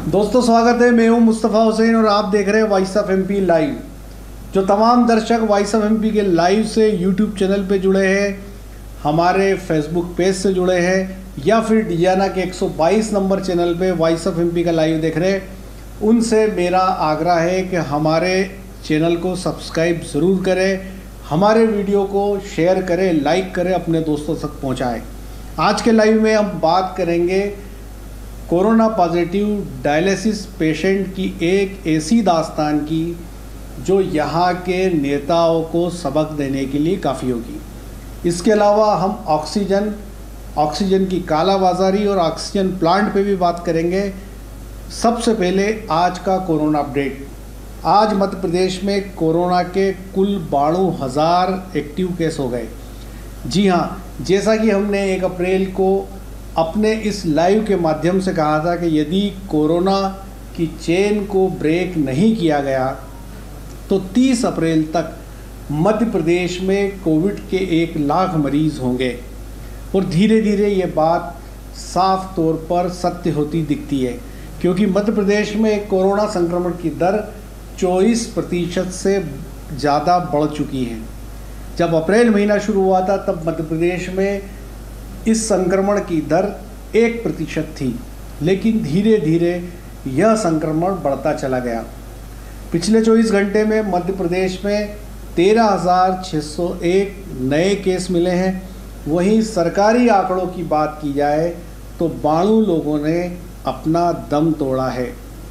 दोस्तों स्वागत है। मैं हूं मुस्तफ़ा हुसैन और आप देख रहे हैं वॉइस ऑफ एमपी लाइव। जो तमाम दर्शक वॉइस ऑफ एमपी के लाइव से यूट्यूब चैनल पे जुड़े हैं, हमारे फेसबुक पेज से जुड़े हैं या फिर डिजाना के 122 नंबर चैनल पे वॉइस ऑफ एमपी का लाइव देख रहे हैं, उनसे मेरा आग्रह है कि हमारे चैनल को सब्सक्राइब ज़रूर करें, हमारे वीडियो को शेयर करें, लाइक करें, अपने दोस्तों तक पहुँचाएँ। आज के लाइव में हम बात करेंगे कोरोना पॉजिटिव डायलिसिस पेशेंट की एक ऐसी दास्तान की जो यहाँ के नेताओं को सबक देने के लिए काफ़ी होगी। इसके अलावा हम ऑक्सीजन की कालाबाजारी और ऑक्सीजन प्लांट पे भी बात करेंगे। सबसे पहले आज का कोरोना अपडेट। आज मध्य प्रदेश में कोरोना के कुल 92,000 एक्टिव केस हो गए। जी हाँ, जैसा कि हमने 1 अप्रैल को अपने इस लाइव के माध्यम से कहा था कि यदि कोरोना की चेन को ब्रेक नहीं किया गया तो 30 अप्रैल तक मध्य प्रदेश में कोविड के 1 लाख मरीज़ होंगे। और धीरे धीरे ये बात साफ तौर पर सत्य होती दिखती है, क्योंकि मध्य प्रदेश में कोरोना संक्रमण की दर 24% से ज़्यादा बढ़ चुकी है। जब अप्रैल महीना शुरू हुआ था तब मध्य प्रदेश में इस संक्रमण की दर 1% थी, लेकिन धीरे धीरे यह संक्रमण बढ़ता चला गया। पिछले 24 घंटे में मध्य प्रदेश में 13,601 नए केस मिले हैं। वहीं सरकारी आंकड़ों की बात की जाए तो 92 लोगों ने अपना दम तोड़ा है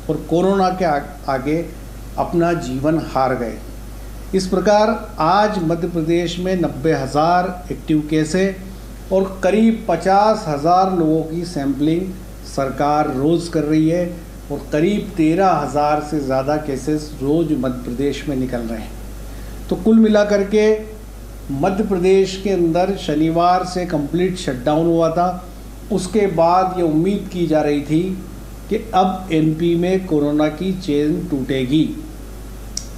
और कोरोना के आगे अपना जीवन हार गए। इस प्रकार आज मध्य प्रदेश में 90,000 एक्टिव केस है और करीब 50,000 लोगों की सैंपलिंग सरकार रोज़ कर रही है और करीब 13,000 से ज़्यादा केसेस रोज़ मध्य प्रदेश में निकल रहे हैं। तो कुल मिलाकर के मध्य प्रदेश के अंदर शनिवार से कंप्लीट शटडाउन हुआ था। उसके बाद ये उम्मीद की जा रही थी कि अब एमपी में कोरोना की चेन टूटेगी,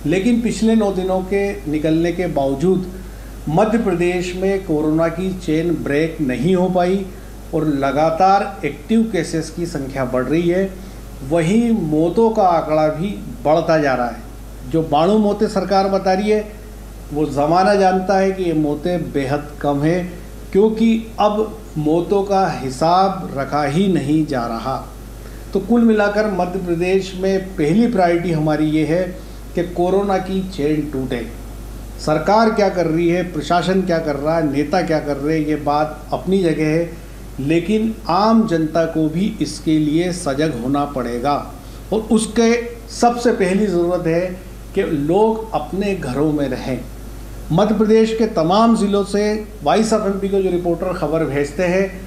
लेकिन पिछले 9 दिनों के निकलने के बावजूद मध्य प्रदेश में कोरोना की चेन ब्रेक नहीं हो पाई और लगातार एक्टिव केसेस की संख्या बढ़ रही है। वहीं मौतों का आंकड़ा भी बढ़ता जा रहा है। जो 92 मौतें सरकार बता रही है, वो ज़माना जानता है कि ये मौतें बेहद कम है, क्योंकि अब मौतों का हिसाब रखा ही नहीं जा रहा। तो कुल मिलाकर मध्य प्रदेश में पहली प्रायोरिटी हमारी ये है कि कोरोना की चेन टूटे। सरकार क्या कर रही है, प्रशासन क्या कर रहा है, नेता क्या कर रहे हैं, ये बात अपनी जगह है, लेकिन आम जनता को भी इसके लिए सजग होना पड़ेगा। और उसके सबसे पहली ज़रूरत है कि लोग अपने घरों में रहें। मध्य प्रदेश के तमाम ज़िलों से वॉइस ऑफ एमपी को जो रिपोर्टर खबर भेजते हैं,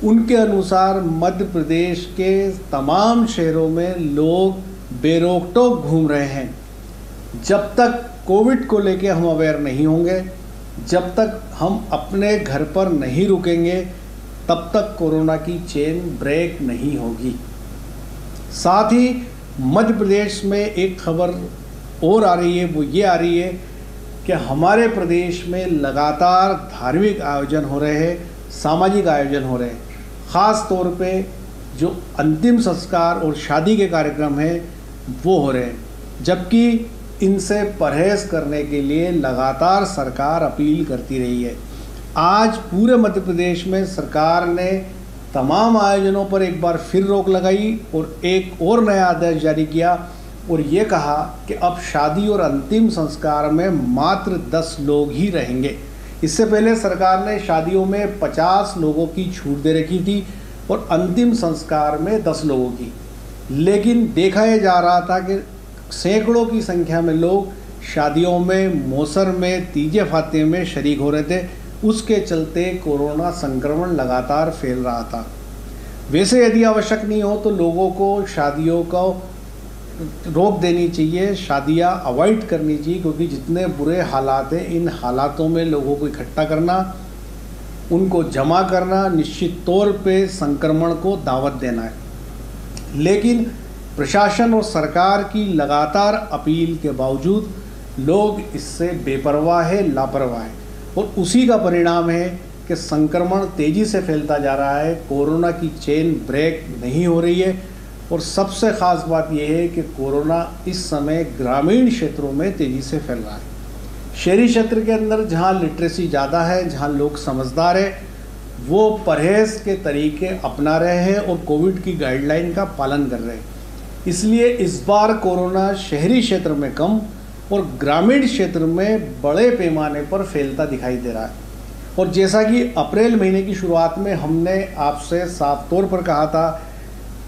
उनके अनुसार मध्य प्रदेश के तमाम शहरों में लोग बेरोक-टोक घूम रहे हैं। जब तक कोविड को लेके हम अवेयर नहीं होंगे, जब तक हम अपने घर पर नहीं रुकेंगे, तब तक कोरोना की चेन ब्रेक नहीं होगी। साथ ही मध्य प्रदेश में एक खबर और आ रही है, वो ये आ रही है कि हमारे प्रदेश में लगातार धार्मिक आयोजन हो रहे हैं, सामाजिक आयोजन हो रहे हैं। ख़ास तौर पे जो अंतिम संस्कार और शादी के कार्यक्रम हैं वो हो रहे हैं, जबकि इनसे परहेज़ करने के लिए लगातार सरकार अपील करती रही है। आज पूरे मध्य प्रदेश में सरकार ने तमाम आयोजनों पर एक बार फिर रोक लगाई और एक और नया आदेश जारी किया और ये कहा कि अब शादी और अंतिम संस्कार में मात्र 10 लोग ही रहेंगे। इससे पहले सरकार ने शादियों में 50 लोगों की छूट दे रखी थी और अंतिम संस्कार में 10 लोगों की, लेकिन देखा यह जा रहा था कि सैकड़ों की संख्या में लोग शादियों में, मौसर में, तीजे फाते में शरीक हो रहे थे। उसके चलते कोरोना संक्रमण लगातार फैल रहा था। वैसे यदि आवश्यक नहीं हो तो लोगों को शादियों को रोक देनी चाहिए, शादियां अवॉइड करनी चाहिए, क्योंकि जितने बुरे हालात हैं, इन हालातों में लोगों को इकट्ठा करना, उनको जमा करना, निश्चित तौर पे संक्रमण को दावत देना है। लेकिन प्रशासन और सरकार की लगातार अपील के बावजूद लोग इससे बेपरवाह है, लापरवाह है, और उसी का परिणाम है कि संक्रमण तेज़ी से फैलता जा रहा है, कोरोना की चेन ब्रेक नहीं हो रही है। और सबसे ख़ास बात यह है कि कोरोना इस समय ग्रामीण क्षेत्रों में तेज़ी से फैल रहा है। शहरी क्षेत्र के अंदर जहाँ लिटरेसी ज़्यादा है, जहाँ लोग समझदार है, वो परहेज़ के तरीके अपना रहे हैं और कोविड की गाइडलाइन का पालन कर रहे हैं। इसलिए इस बार कोरोना शहरी क्षेत्र में कम और ग्रामीण क्षेत्र में बड़े पैमाने पर फैलता दिखाई दे रहा है। और जैसा कि अप्रैल महीने की शुरुआत में हमने आपसे साफ तौर पर कहा था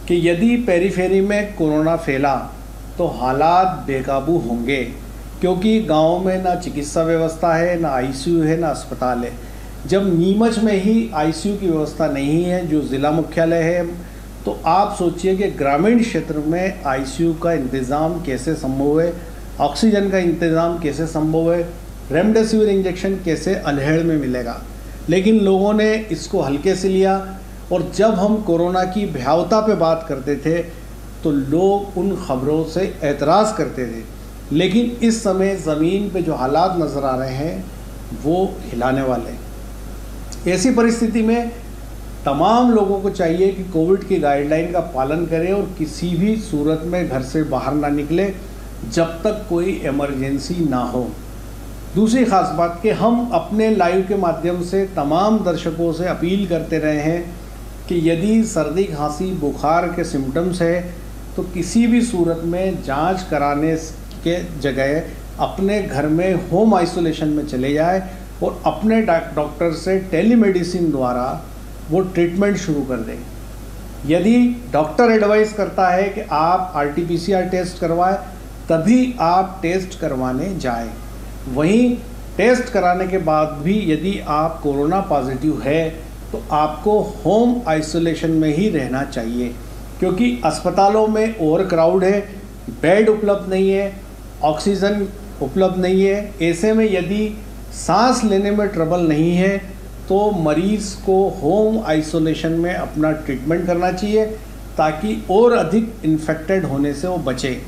कि यदि पेरीफेरी में कोरोना फैला तो हालात बेकाबू होंगे, क्योंकि गाँव में ना चिकित्सा व्यवस्था है, ना आईसीयू है, ना अस्पताल है। जब नीमच में ही आईसीयू की व्यवस्था नहीं है, जो ज़िला मुख्यालय है, तो आप सोचिए कि ग्रामीण क्षेत्र में आईसीयू का इंतज़ाम कैसे संभव है, ऑक्सीजन का इंतज़ाम कैसे संभव है, रेमडेसिविर इंजेक्शन कैसे अनहेड़ में मिलेगा। लेकिन लोगों ने इसको हल्के से लिया और जब हम कोरोना की भयावता पे बात करते थे तो लोग उन खबरों से एतराज़ करते थे। लेकिन इस समय ज़मीन पे जो हालात नज़र आ रहे हैं वो हिलाने वाले हैं। ऐसी परिस्थिति में तमाम लोगों को चाहिए कि कोविड की गाइडलाइन का पालन करें और किसी भी सूरत में घर से बाहर ना निकले जब तक कोई इमरजेंसी ना हो। दूसरी ख़ास बात कि हम अपने लाइव के माध्यम से तमाम दर्शकों से अपील करते रहे हैं कि यदि सर्दी खांसी बुखार के सिम्टम्स है तो किसी भी सूरत में जांच कराने के जगह अपने घर में होम आइसोलेशन में चले जाए और अपने डॉक्टर से टेलीमेडिसिन द्वारा वो ट्रीटमेंट शुरू कर दें। यदि डॉक्टर एडवाइस करता है कि आप RT-PCR टेस्ट करवाएं, तभी आप टेस्ट करवाने जाएं। वहीं टेस्ट कराने के बाद भी यदि आप कोरोना पॉजिटिव है तो आपको होम आइसोलेशन में ही रहना चाहिए, क्योंकि अस्पतालों में ओवर क्राउड है, बेड उपलब्ध नहीं है, ऑक्सीजन उपलब्ध नहीं है। ऐसे में यदि सांस लेने में ट्रबल नहीं है तो मरीज़ को होम आइसोलेशन में अपना ट्रीटमेंट करना चाहिए ताकि और अधिक इन्फेक्टेड होने से वो बचे।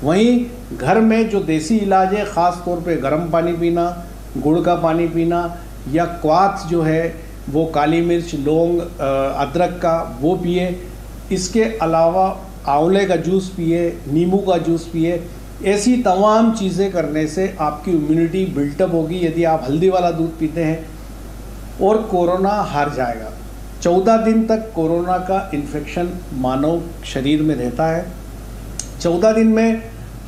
वहीं घर में जो देसी इलाज है, ख़ास तौर पे गर्म पानी पीना, गुड़ का पानी पीना या क्वाथ जो है वो काली मिर्च, लौंग, अदरक का वो पिए। इसके अलावा आंवले का जूस पिए, नींबू का जूस पिए। ऐसी तमाम चीज़ें करने से आपकी इम्यूनिटी बिल्टअप होगी। यदि आप हल्दी वाला दूध पीते हैं और कोरोना हार जाएगा। 14 दिन तक कोरोना का इन्फेक्शन मानव शरीर में रहता है। 14 दिन में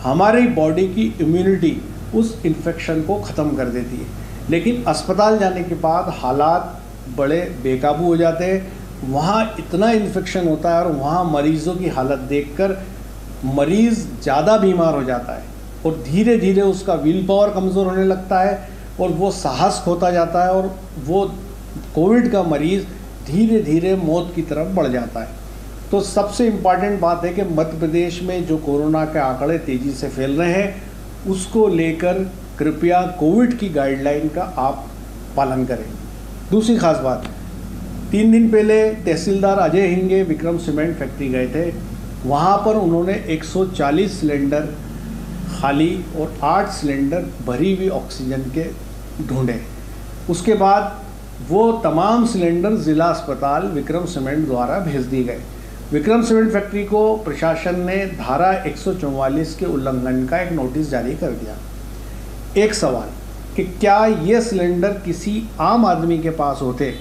हमारी बॉडी की इम्यूनिटी उस इन्फेक्शन को ख़त्म कर देती है। लेकिन अस्पताल जाने के बाद हालात बड़े बेकाबू हो जाते हैं। वहाँ इतना इन्फेक्शन होता है और वहाँ मरीज़ों की हालत देखकर मरीज़ ज़्यादा बीमार हो जाता है और धीरे धीरे उसका विल पावर कमज़ोर होने लगता है और वो साहस खोता जाता है और वो कोविड का मरीज़ धीरे धीरे मौत की तरफ बढ़ जाता है। तो सबसे इम्पॉर्टेंट बात है कि मध्य प्रदेश में जो कोरोना के आंकड़े तेज़ी से फैल रहे हैं उसको लेकर कृपया कोविड की गाइडलाइन का आप पालन करें। दूसरी ख़ास बात, 3 दिन पहले तहसीलदार अजय हिंगे विक्रम सीमेंट फैक्ट्री गए थे। वहाँ पर उन्होंने 140 सिलेंडर खाली और 8 सिलेंडर भरी हुई ऑक्सीजन के ढूंढे। उसके बाद वो तमाम सिलेंडर ज़िला अस्पताल विक्रम सीमेंट द्वारा भेज दिए गए। विक्रम सीमेंट फैक्ट्री को प्रशासन ने धारा 144 के उल्लंघन का एक नोटिस जारी कर दिया। एक सवाल कि क्या ये सिलेंडर किसी आम आदमी के पास होते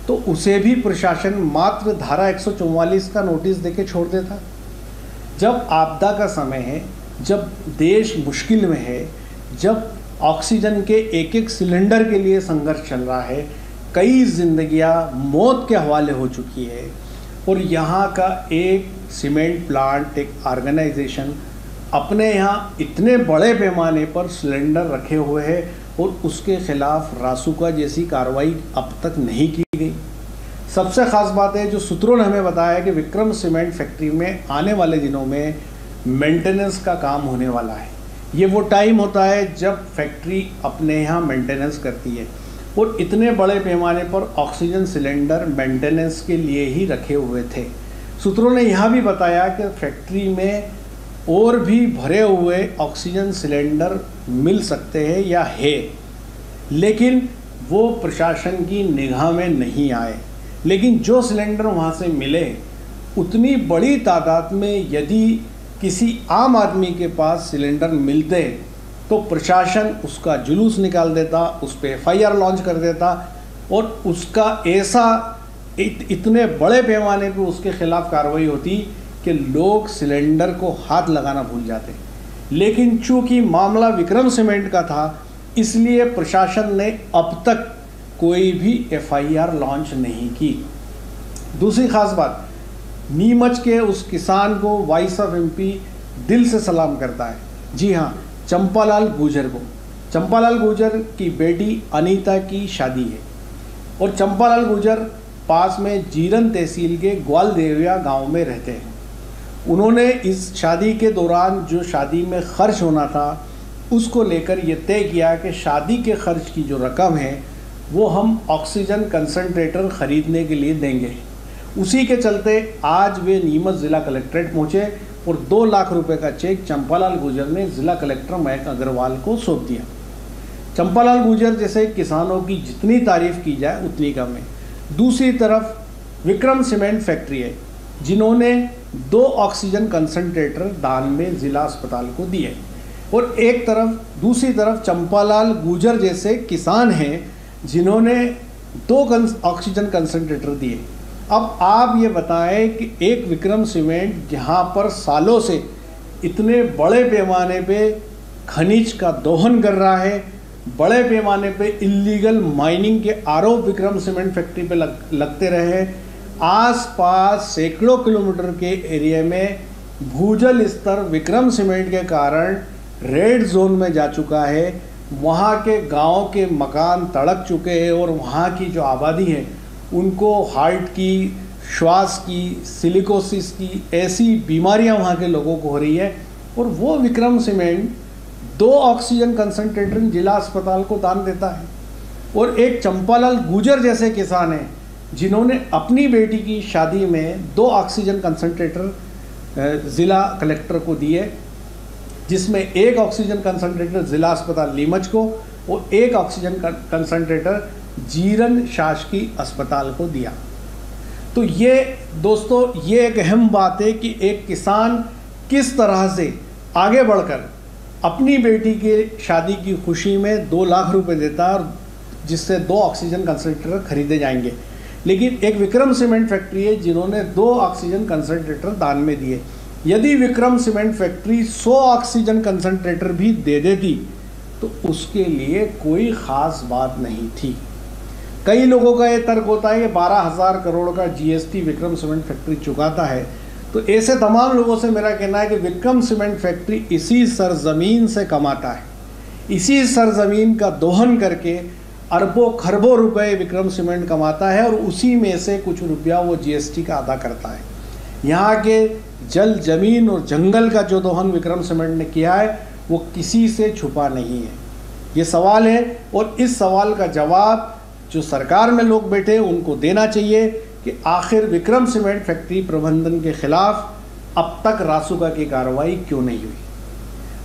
तो उसे भी प्रशासन मात्र धारा 144 का नोटिस देके छोड़ देता। जब आपदा का समय है, जब देश मुश्किल में है, जब ऑक्सीजन के एक एक सिलेंडर के लिए संघर्ष चल रहा है, कई जिंदगियां मौत के हवाले हो चुकी है और यहाँ का एक सीमेंट प्लांट, एक ऑर्गेनाइजेशन अपने यहाँ इतने बड़े पैमाने पर सिलेंडर रखे हुए हैं और उसके खिलाफ रासुका जैसी कार्रवाई अब तक नहीं की गई। सबसे ख़ास बात है जो सूत्रों ने हमें बताया कि विक्रम सीमेंट फैक्ट्री में आने वाले दिनों में मेंटेनेंस का काम होने वाला है। ये वो टाइम होता है जब फैक्ट्री अपने यहाँ मेंटेनेंस करती है और इतने बड़े पैमाने पर ऑक्सीजन सिलेंडर मेंटेनेंस के लिए ही रखे हुए थे। सूत्रों ने यहाँ भी बताया कि फैक्ट्री में और भी भरे हुए ऑक्सीजन सिलेंडर मिल सकते हैं या है, लेकिन वो प्रशासन की निगाह में नहीं आए। लेकिन जो सिलेंडर वहाँ से मिले उतनी बड़ी तादाद में यदि किसी आम आदमी के पास सिलेंडर मिलते तो प्रशासन उसका जुलूस निकाल देता, उस पर FIR लॉन्च कर देता और उसका ऐसा इतने बड़े पैमाने पे उसके खिलाफ कार्रवाई होती कि लोग सिलेंडर को हाथ लगाना भूल जाते। लेकिन चूंकि मामला विक्रम सीमेंट का था, इसलिए प्रशासन ने अब तक कोई भी FIR लॉन्च नहीं की। दूसरी खास बात, नीमच के उस किसान को वॉइस ऑफ MP दिल से सलाम करता है। जी हाँ, चंपालाल गुर्जर को। चंपालाल गुर्जर की बेटी अनीता की शादी है और चंपालाल गुर्जर पास में जीरन तहसील के ग्वालदेविया गांव में रहते हैं। उन्होंने इस शादी के दौरान जो शादी में खर्च होना था उसको लेकर ये तय किया कि शादी के खर्च की जो रकम है वो हम ऑक्सीजन कंसंट्रेटर ख़रीदने के लिए देंगे। उसी के चलते आज वे नीमच ज़िला कलेक्ट्रेट पहुँचे और 2 लाख रुपए का चेक चंपालाल गुर्जर ने ज़िला कलेक्टर मयंक अग्रवाल को सौंप दिया। चंपालाल गुर्जर जैसे किसानों की जितनी तारीफ़ की जाए उतनी कम है। दूसरी तरफ विक्रम सीमेंट फैक्ट्री है जिन्होंने 2 ऑक्सीजन कंसंट्रेटर दान में ज़िला अस्पताल को दिए और दूसरी तरफ चंपालाल गुर्जर जैसे किसान हैं जिन्होंने 2 ऑक्सीजन कंसंट्रेटर दिए। अब आप ये बताएं कि एक विक्रम सीमेंट जहाँ पर सालों से इतने बड़े पैमाने पे खनिज का दोहन कर रहा है, बड़े पैमाने पे इल्लीगल माइनिंग के आरोप विक्रम सीमेंट फैक्ट्री पे लगते रहे, आसपास सैकड़ों किलोमीटर के एरिया में भूजल स्तर विक्रम सीमेंट के कारण रेड जोन में जा चुका है। वहाँ के गांव के मकान तड़क चुके हैं और वहाँ की जो आबादी है उनको हार्ट की, श्वास की, सिलिकोसिस की ऐसी बीमारियां वहाँ के लोगों को हो रही है और वो विक्रम सीमेंट 2 ऑक्सीजन कंसंट्रेटर जिला अस्पताल को दान देता है। और एक चंपालाल गुर्जर जैसे किसान हैं जिन्होंने अपनी बेटी की शादी में 2 ऑक्सीजन कंसंट्रेटर ज़िला कलेक्टर को दिए, जिसमें 1 ऑक्सीजन कंसंट्रेटर ज़िला अस्पताल नीमच को और 1 ऑक्सीजन कंसंट्रेटर जीरन शासकीय अस्पताल को दिया। तो ये दोस्तों ये एक अहम बात है कि एक किसान किस तरह से आगे बढ़कर अपनी बेटी के शादी की खुशी में 2 लाख रुपए देता है और जिससे 2 ऑक्सीजन कंसंट्रेटर खरीदे जाएंगे। लेकिन एक विक्रम सीमेंट फैक्ट्री है जिन्होंने 2 ऑक्सीजन कंसंट्रेटर दान में दिए। यदि Vikram cement factory 100 oxygen concentrator भी दे देती तो उसके लिए कोई ख़ास बात नहीं थी। कई लोगों का ये तर्क होता है कि 12,000 करोड़ का GST विक्रम सीमेंट फैक्ट्री चुकाता है। तो ऐसे तमाम लोगों से मेरा कहना है कि विक्रम सीमेंट फैक्ट्री इसी सरजमीन से कमाता है, इसी सरजमीन का दोहन करके अरबों खरबों रुपए विक्रम सीमेंट कमाता है और उसी में से कुछ रुपया वो GST का अदा करता है। यहाँ के जल, जमीन और जंगल का जो दोहन विक्रम सीमेंट ने किया है वो किसी से छुपा नहीं है। ये सवाल है और इस सवाल का जवाब जो सरकार में लोग बैठे उनको देना चाहिए कि आखिर विक्रम सीमेंट फैक्ट्री प्रबंधन के खिलाफ अब तक रासुका की कार्रवाई क्यों नहीं हुई।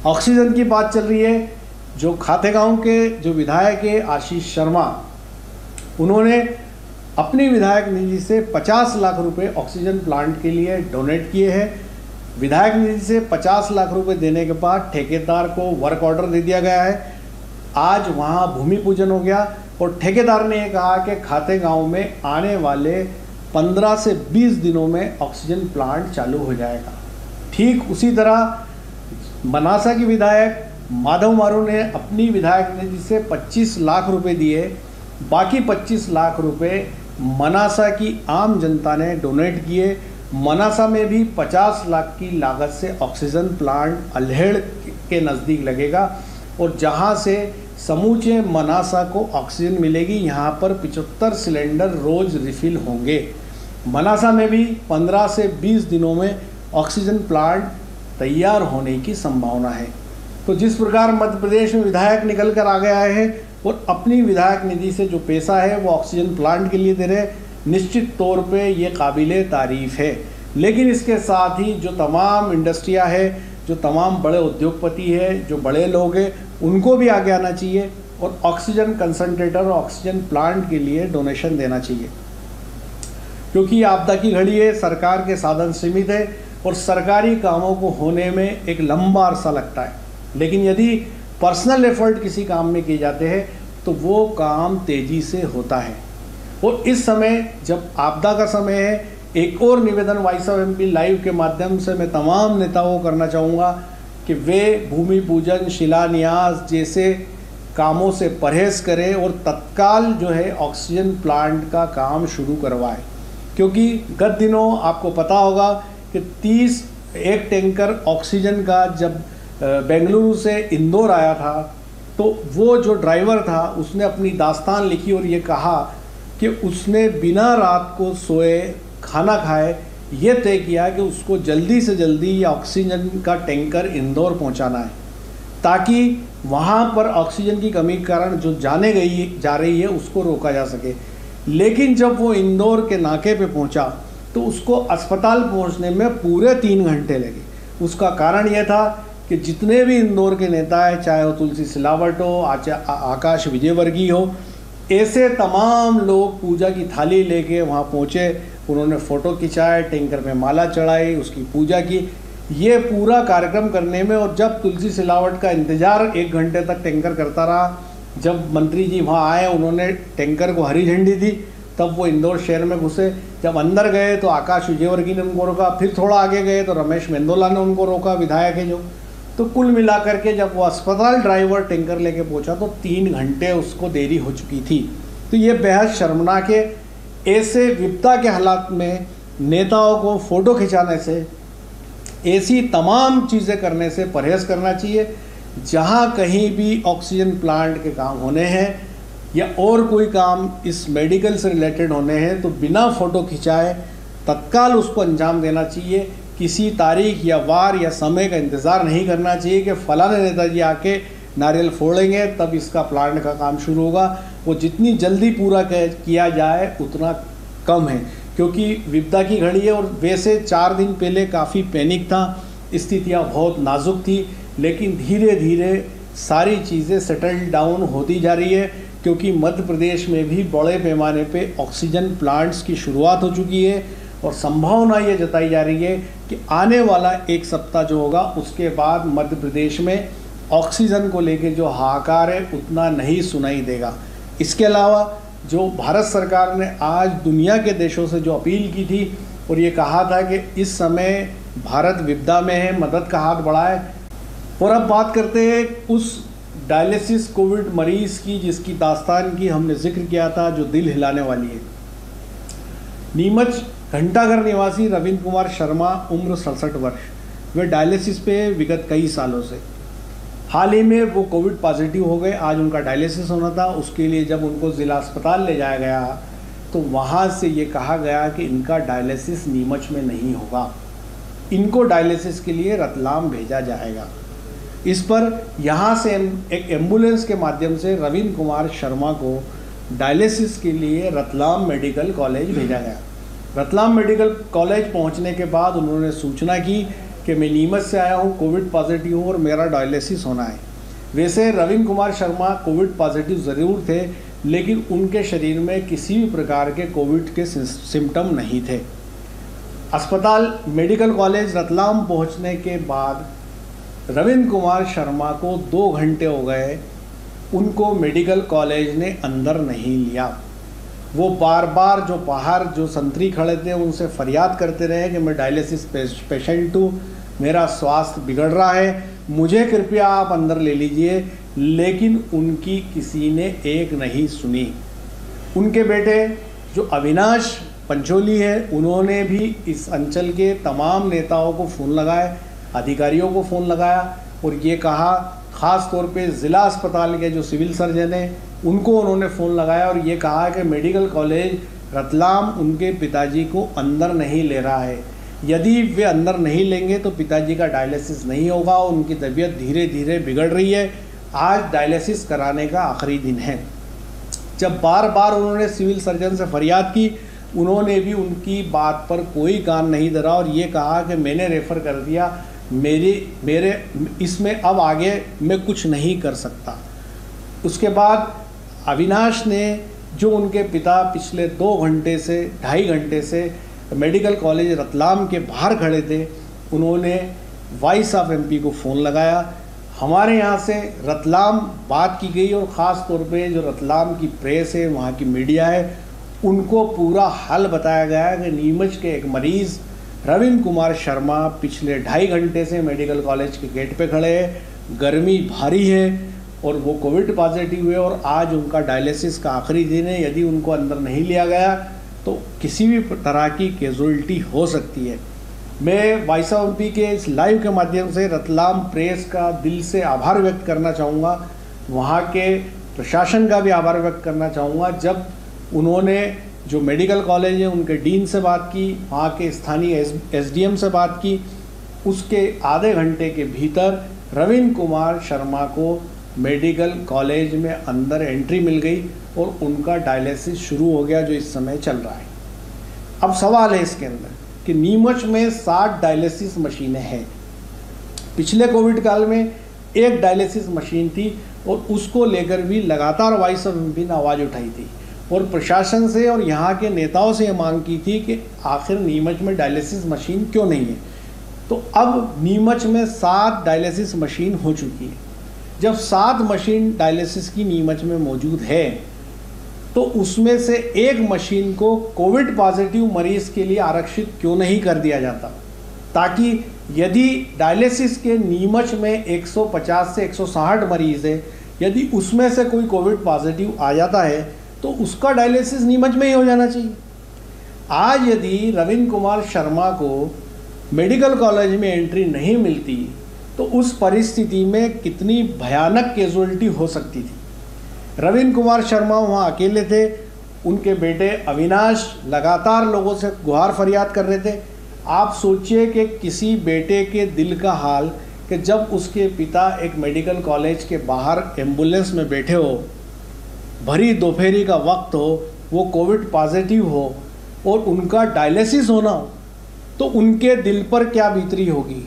ऑक्सीजन की बात चल रही है। जो खातेगांव के जो विधायक है आशीष शर्मा, उन्होंने अपनी विधायक निधि से 50 लाख रुपए ऑक्सीजन प्लांट के लिए डोनेट किए हैं। विधायक निधि से 50 लाख रुपए देने के बाद ठेकेदार को वर्क ऑर्डर दे दिया गया है। आज वहाँ भूमि पूजन हो गया और ठेकेदार ने ये कहा कि खातेगांव में आने वाले 15 से 20 दिनों में ऑक्सीजन प्लांट चालू हो जाएगा। ठीक उसी तरह मनासा की विधायक माधव मारू ने अपनी विधायक निधि से 25 लाख रुपए दिए। बाकी 25 लाख रुपए मनासा की आम जनता ने डोनेट किए। मनासा में भी 50 लाख की लागत से ऑक्सीजन प्लांट अल्हेड़ के नज़दीक लगेगा और जहां से समूचे मनासा को ऑक्सीजन मिलेगी। यहाँ पर 75 सिलेंडर रोज़ रिफ़िल होंगे। मनासा में भी 15 से 20 दिनों में ऑक्सीजन प्लांट तैयार होने की संभावना है। तो जिस प्रकार मध्य प्रदेश में विधायक निकल कर आ गया है और अपनी विधायक निधि से जो पैसा है वो ऑक्सीजन प्लांट के लिए दे रहे, निश्चित तौर पे ये काबिले तारीफ़ है। लेकिन इसके साथ ही जो तमाम इंडस्ट्रियाँ है, जो तमाम बड़े उद्योगपति है, जो बड़े लोग हैं, उनको भी आगे आना चाहिए और ऑक्सीजन कंसंट्रेटर और ऑक्सीजन प्लांट के लिए डोनेशन देना चाहिए। क्योंकि आपदा की घड़ी है, सरकार के साधन सीमित है और सरकारी कामों को होने में एक लंबा अरसा लगता है। लेकिन यदि पर्सनल एफर्ट किसी काम में किए जाते हैं तो वो काम तेज़ी से होता है। और इस समय जब आपदा का समय है, एक और निवेदन वॉइस ऑफ एमपी लाइव के माध्यम से मैं तमाम नेताओं को करना चाहूँगा कि वे भूमि पूजन, शिलान्यास जैसे कामों से परहेज़ करें और तत्काल जो है ऑक्सीजन प्लांट का काम शुरू करवाएं। क्योंकि गत दिनों आपको पता होगा कि 31 टैंकर ऑक्सीजन का जब बेंगलुरु से इंदौर आया था तो वो जो ड्राइवर था उसने अपनी दास्तान लिखी और ये कहा कि उसने बिना रात को सोए, खाना खाए ये तय किया कि उसको जल्दी से जल्दी ये ऑक्सीजन का टैंकर इंदौर पहुंचाना है, ताकि वहाँ पर ऑक्सीजन की कमी के कारण जो जा रही है उसको रोका जा सके। लेकिन जब वो इंदौर के नाके पे पहुंचा तो उसको अस्पताल पहुंचने में पूरे 3 घंटे लगे। उसका कारण यह था कि जितने भी इंदौर के नेता हैं, चाहे वो तुलसी सिलावट हो, आकाश विजयवर्गीय हो, ऐसे तमाम लोग पूजा की थाली लेके वहाँ पहुँचे। उन्होंने फ़ोटो खिंचाए, टैंकर में माला चढ़ाई, उसकी पूजा की। ये पूरा कार्यक्रम करने में, और जब तुलसी सिलावट का इंतज़ार 1 घंटे तक टैंकर करता रहा, जब मंत्री जी वहाँ आए, उन्होंने टैंकर को हरी झंडी दी, तब वो इंदौर शहर में घुसे। जब अंदर गए तो आकाश विजयवर्गीय ने उनको रोका, फिर थोड़ा आगे गए तो रमेश मेंदोला ने उनको रोका, विधायक है जो। तो कुल मिलाकर के जब वो अस्पताल ड्राइवर टैंकर लेके पहुंचा तो 3 घंटे उसको देरी हो चुकी थी। तो ये बेहद शर्मनाक है। ऐसे विपदा के हालात में नेताओं को फ़ोटो खिंचाने से, ऐसी तमाम चीज़ें करने से परहेज़ करना चाहिए। जहाँ कहीं भी ऑक्सीजन प्लांट के काम होने हैं या और कोई काम इस मेडिकल से रिलेटेड होने हैं तो बिना फ़ोटो खिंचाए तत्काल उसको अंजाम देना चाहिए। किसी तारीख या वार या समय का इंतज़ार नहीं करना चाहिए कि फलाने नेताजी आके नारियल फोड़ेंगे तब इसका प्लांट का काम शुरू होगा। वो जितनी जल्दी पूरा किया जाए उतना कम है, क्योंकि विपदा की घड़ी है। और वैसे 4 दिन पहले काफ़ी पैनिक था, स्थितियाँ बहुत नाजुक थी, लेकिन धीरे धीरे सारी चीज़ें सेटल डाउन होती जा रही है, क्योंकि मध्य प्रदेश में भी बड़े पैमाने पे ऑक्सीजन प्लांट्स की शुरुआत हो चुकी है। और संभावना ये जताई जा रही है कि आने वाला 1 सप्ताह जो होगा उसके बाद मध्य प्रदेश में ऑक्सीजन को लेके जो हाहाकार है उतना नहीं सुनाई देगा। इसके अलावा जो भारत सरकार ने आज दुनिया के देशों से जो अपील की थी और ये कहा था कि इस समय भारत विपदा में है, मदद का हाथ बढ़ाए। और अब बात करते हैं उस डायलिसिस कोविड मरीज़ की जिसकी दास्तान की हमने जिक्र किया था, जो दिल हिलाने वाली है। नीमच घंटाघर निवासी रविंद्र कुमार शर्मा, उम्र 67 वर्ष, वे डायलिसिस पे विगत कई सालों से। हाल ही में वो कोविड पॉजिटिव हो गए। आज उनका डायलिसिस होना था। उसके लिए जब उनको ज़िला अस्पताल ले जाया गया तो वहाँ से ये कहा गया कि इनका डायलिसिस नीमच में नहीं होगा, इनको डायलिसिस के लिए रतलाम भेजा जाएगा। इस पर यहाँ से एक एम्बुलेंस के माध्यम से रविंद्र कुमार शर्मा को डायलिसिस के लिए रतलाम मेडिकल कॉलेज भेजा गया। रतलाम मेडिकल कॉलेज पहुँचने के बाद उन्होंने सूचना की कि मैं नीमच से आया हूँ, कोविड पॉजिटिव हूँ और मेरा डायलिसिस होना है। वैसे रविंद्र कुमार शर्मा कोविड पॉजिटिव ज़रूर थे, लेकिन उनके शरीर में किसी भी प्रकार के कोविड के सिम्टम नहीं थे। अस्पताल मेडिकल कॉलेज रतलाम पहुँचने के बाद रविंद्र कुमार शर्मा को 2 घंटे हो गए, उनको मेडिकल कॉलेज ने अंदर नहीं लिया। वो बार बार जो बाहर जो संतरी खड़े थे उनसे फरियाद करते रहे कि मैं डायलिसिस पेशेंट हूँ, मेरा स्वास्थ्य बिगड़ रहा है, मुझे कृपया आप अंदर ले लीजिए। लेकिन उनकी किसी ने एक नहीं सुनी। उनके बेटे जो अविनाश पंचोली है, उन्होंने भी इस अंचल के तमाम नेताओं को फ़ोन लगाए, अधिकारियों को फ़ोन लगाया और ये कहा, ख़ास तौर पे ज़िला अस्पताल के जो सिविल सर्जन हैं उनको उन्होंने फ़ोन लगाया और ये कहा कि मेडिकल कॉलेज रतलाम उनके पिताजी को अंदर नहीं ले रहा है। यदि वे अंदर नहीं लेंगे तो पिताजी का डायलिसिस नहीं होगा। उनकी तबीयत धीरे धीरे बिगड़ रही है। आज डायलिसिस कराने का आखिरी दिन है। जब बार बार उन्होंने सिविल सर्जन से फरियाद की, उन्होंने भी उनकी बात पर कोई कान नहीं धरा और ये कहा कि मैंने रेफ़र कर दिया, मेरे इसमें अब आगे मैं कुछ नहीं कर सकता। उसके बाद अविनाश ने जो उनके पिता पिछले 2.5 घंटे से मेडिकल कॉलेज रतलाम के बाहर खड़े थे, उन्होंने वॉइस ऑफ एमपी को फ़ोन लगाया। हमारे यहाँ से रतलाम बात की गई और ख़ास तौर पे जो रतलाम की प्रेस है, वहाँ की मीडिया है, उनको पूरा हाल बताया गया कि नीमच के एक मरीज़ रविंद्र कुमार शर्मा पिछले 2.5 घंटे से मेडिकल कॉलेज के गेट पे खड़े हैं, गर्मी भारी है और वो कोविड पॉजिटिव है और आज उनका डायलिसिस का आखिरी दिन है। यदि उनको अंदर नहीं लिया गया तो किसी भी तरह की कैजुअलिटी हो सकती है। मैं वॉइस ऑफ एमपी के इस लाइव के माध्यम से रतलाम प्रेस का दिल से आभार व्यक्त करना चाहूँगा, वहाँ के प्रशासन का भी आभार व्यक्त करना चाहूँगा। जब उन्होंने जो मेडिकल कॉलेज है उनके डीन से बात की, वहाँ के स्थानीय एसडीएम से बात की, उसके आधे घंटे के भीतर रविंद्र कुमार शर्मा को मेडिकल कॉलेज में अंदर एंट्री मिल गई और उनका डायलिसिस शुरू हो गया, जो इस समय चल रहा है। अब सवाल है इसके अंदर कि नीमच में 60 डायलिसिस मशीनें हैं। पिछले कोविड काल में एक डायलिसिस मशीन थी और उसको लेकर भी लगातार वॉइस ऑफ एमपी ने आवाज़ उठाई थी और प्रशासन से और यहाँ के नेताओं से ये मांग की थी कि आखिर नीमच में डायलिसिस मशीन क्यों नहीं है। तो अब नीमच में 7 डायलिसिस मशीन हो चुकी है। जब 7 मशीन डायलिसिस की नीमच में मौजूद है तो उसमें से एक मशीन को कोविड पॉजिटिव मरीज़ के लिए आरक्षित क्यों नहीं कर दिया जाता, ताकि यदि डायलिसिस के नीमच में 150 से 160 मरीज़ है, यदि उसमें से कोई कोविड पॉजिटिव आ जाता है तो उसका डायलिसिस नीमच में ही हो जाना चाहिए। आज यदि रविंद्र कुमार शर्मा को मेडिकल कॉलेज में एंट्री नहीं मिलती तो उस परिस्थिति में कितनी भयानक कैजुअलिटी हो सकती थी। रविंद्र कुमार शर्मा वहाँ अकेले थे, उनके बेटे अविनाश लगातार लोगों से गुहार फरियाद कर रहे थे। आप सोचिए कि किसी बेटे के दिल का हाल कि जब उसके पिता एक मेडिकल कॉलेज के बाहर एम्बुलेंस में बैठे हो, भरी दोपहरी का वक्त हो, वो कोविड पॉजिटिव हो और उनका डायलिसिस होना हो, तो उनके दिल पर क्या बीतरी होगी,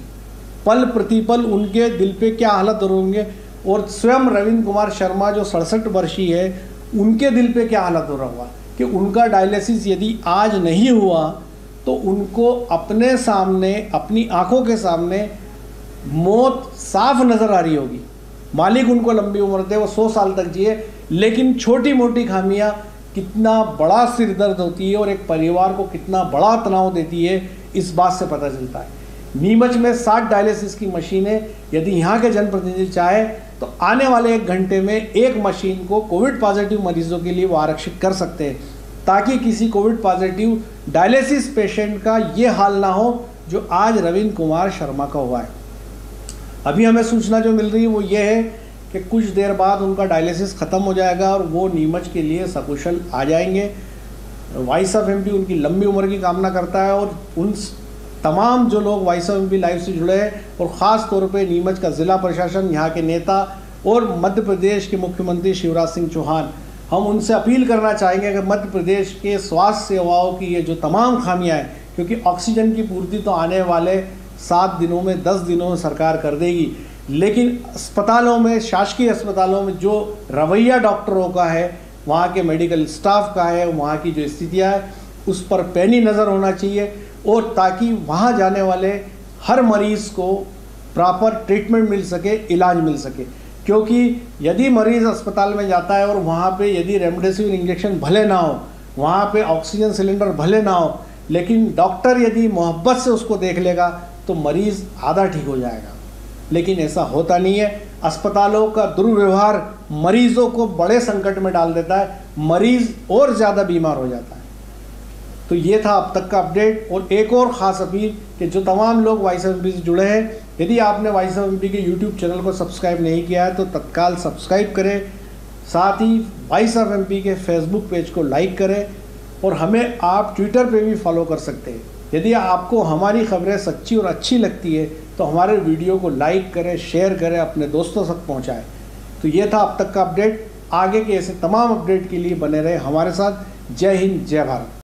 पल प्रतिपल उनके दिल पे क्या हालत होंगे। और स्वयं रविंद्र कुमार शर्मा जो 67 वर्षीय है, उनके दिल पे क्या हालत हो रहा होगा कि उनका डायलिसिस यदि आज नहीं हुआ तो उनको अपने सामने, अपनी आंखों के सामने मौत साफ नज़र आ रही होगी। मालिक उनको लंबी उम्र दे, वो 100 साल तक जिए, लेकिन छोटी मोटी खामियां कितना बड़ा सिर दर्द होती है और एक परिवार को कितना बड़ा तनाव देती है, इस बात से पता चलता है। नीमच में 60 डायलिसिस की मशीनें, यदि यहाँ के जनप्रतिनिधि चाहे तो आने वाले 1 घंटे में एक मशीन को कोविड पॉजिटिव मरीजों के लिए वो आरक्षित कर सकते हैं, ताकि किसी कोविड पॉजिटिव डायलिसिस पेशेंट का ये हाल ना हो जो आज रविंद्र कुमार शर्मा का हुआ है। अभी हमें सूचना जो मिल रही है वो ये है कि कुछ देर बाद उनका डायलिसिस ख़त्म हो जाएगा और वो नीमच के लिए सकुशल आ जाएंगे। वॉइस ऑफ एमपी उनकी लंबी उम्र की कामना करता है और उन तमाम जो लोग वॉइस ऑफ एमपी लाइव से जुड़े हैं और ख़ास तौर पे नीमच का ज़िला प्रशासन, यहाँ के नेता और मध्य प्रदेश के मुख्यमंत्री शिवराज सिंह चौहान, हम उनसे अपील करना चाहेंगे कि मध्य प्रदेश के स्वास्थ्य सेवाओं की ये जो तमाम खामियाँ हैं, क्योंकि ऑक्सीजन की पूर्ति तो आने वाले 7 दिनों में, 10 दिनों में सरकार कर देगी, लेकिन अस्पतालों में, शासकीय अस्पतालों में जो रवैया डॉक्टरों का है, वहाँ के मेडिकल स्टाफ का है, वहाँ की जो स्थितियाँ है, उस पर पैनी नज़र होना चाहिए और ताकि वहाँ जाने वाले हर मरीज़ को प्रॉपर ट्रीटमेंट मिल सके, इलाज मिल सके। क्योंकि यदि मरीज़ अस्पताल में जाता है और वहाँ पे यदि रेमडेसिविर इंजेक्शन भले ना हो, वहाँ पे ऑक्सीजन सिलेंडर भले ना हो, लेकिन डॉक्टर यदि मोहब्बत से उसको देख लेगा तो मरीज़ आधा ठीक हो जाएगा। लेकिन ऐसा होता नहीं है। अस्पतालों का दुर्व्यवहार मरीज़ों को बड़े संकट में डाल देता है, मरीज़ और ज़्यादा बीमार हो जाता है। तो ये था अब तक का अपडेट। और एक और ख़ास अपील कि जो तमाम लोग वॉइस ऑफ एमपी से जुड़े हैं, यदि आपने वॉइस ऑफ एमपी के यूट्यूब चैनल को सब्सक्राइब नहीं किया है तो तत्काल सब्सक्राइब करें, साथ ही वॉइस ऑफ एमपी के फेसबुक पेज को लाइक करें और हमें आप ट्विटर पे भी फॉलो कर सकते हैं। यदि आपको हमारी खबरें सच्ची और अच्छी लगती है तो हमारे वीडियो को लाइक करें, शेयर करें, अपने दोस्तों तक पहुँचाएँ। तो ये था अब तक का अपडेट। आगे के ऐसे तमाम अपडेट के लिए बने रहे हमारे साथ। जय हिंद, जय भारत।